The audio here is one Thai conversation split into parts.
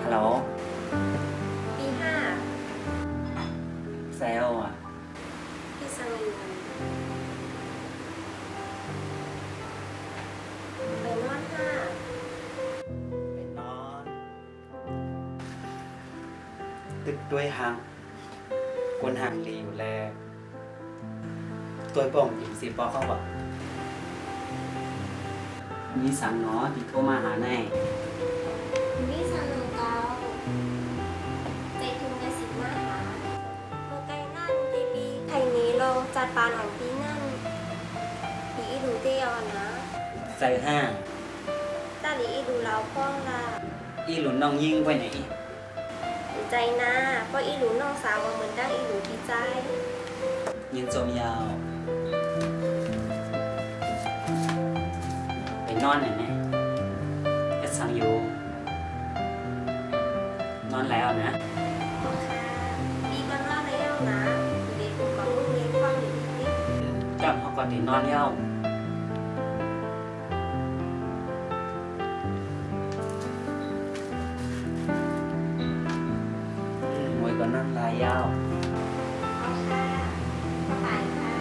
ฮัลโหลปีห้าแซวอ่ะพี่สังอยู่ไปนอนห้าเป็นนอนตึกด้วยหางคนห่างลีอยู่แลตัวป่องอิ่มสิปอเขาบอกมีสั่งเนาะที่โทรมาหาแน่พี่สังหนึ่งเก้าใจถึงในสิบมาหาเมื่อไกลนั่นตีปีไทยนี้ลงจัดปานของปีนั่นปีอีดูเตียวนะใส่ห้าตาลีอีดูเราพ้องละอีหลุนน้องยิ่งไปไหนใจนะเพราะอีหลูน้องสาวเหมือนดังอีหลูที่ใจยินโจมยาวไปนอนไหนเนี่ยเฮ็ดสังอยู่นอนแล้วนะโอเคปีกันว่าแล้วนะเด็กผมกับลูกเลี้ยงฟังอยู่ที่นี่จับเขาก่อนที่นอนเย้ามวยก็นั่งลายยาวเอาค่ะไปค่ะ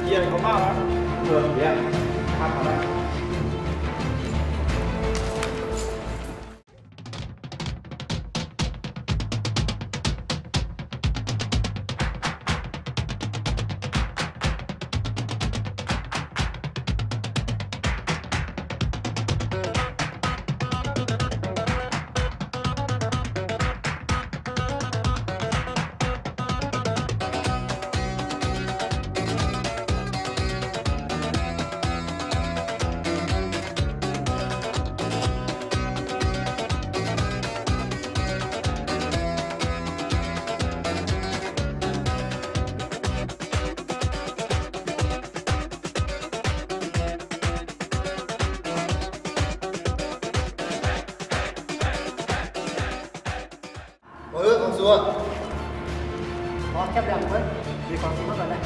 เยี่ยมเขามากแล้วเมืองเยี่ยมทำอะไรcon xuống con chấp nhận với đi con xuống mất rồi đấy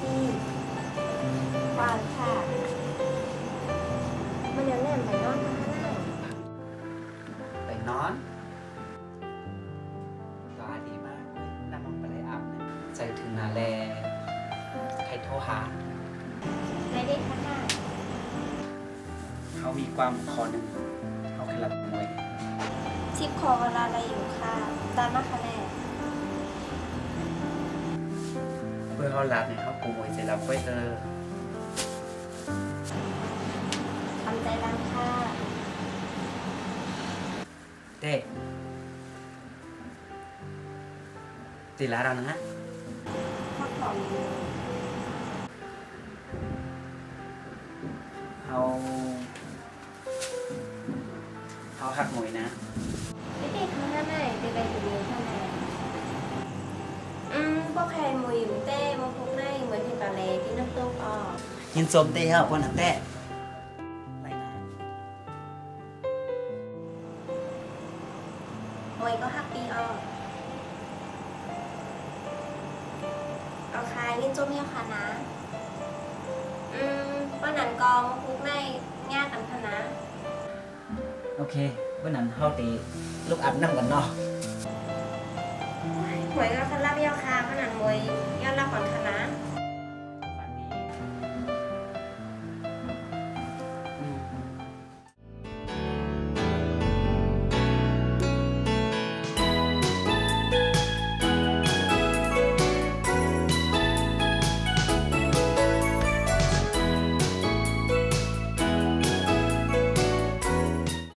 พี่วานค่ะมันยังแน่นไปนอนข้างหน้า ไปนอนก็ดีมากเลยน้ำมันไปเลยอาบนะใจถึงนาแลใครโทรหา ได้ได้ข้างหน้า เขามีความขอหนึ่งเขาแค่รับมวย ชิปคอเวลาอะไรอยู่ค่ะตามมาคะแนน เพื่อเขารับเนี่ยเขาปูมวยเสร็จแล้วค่อยทำใจรังค่ะ เด็กตีละเรานะ พักผ่อน เขาหักมวยนะ ไม่ได้ข้างหน้าไหนไปไปถึงนี้ข้างในพวกแคนมวยอยู่เต้มาพวกในเหมือนเห็นปลาเลที่น้ำตกออก ยินสมเตะเหรอพวกนั้นแต่ไรนะ มวยก็หักปีออกเอาคายเล่นโจมเยี่ยค่ะนะวันนั้นกองมาพวกในง่ากันคณะ โอเควันนั้นเขาตีลูกอัดน้ำกันเนาะ หวยก็คันรับยอคาวันนั้นมวยยอดรับก่อนคณะ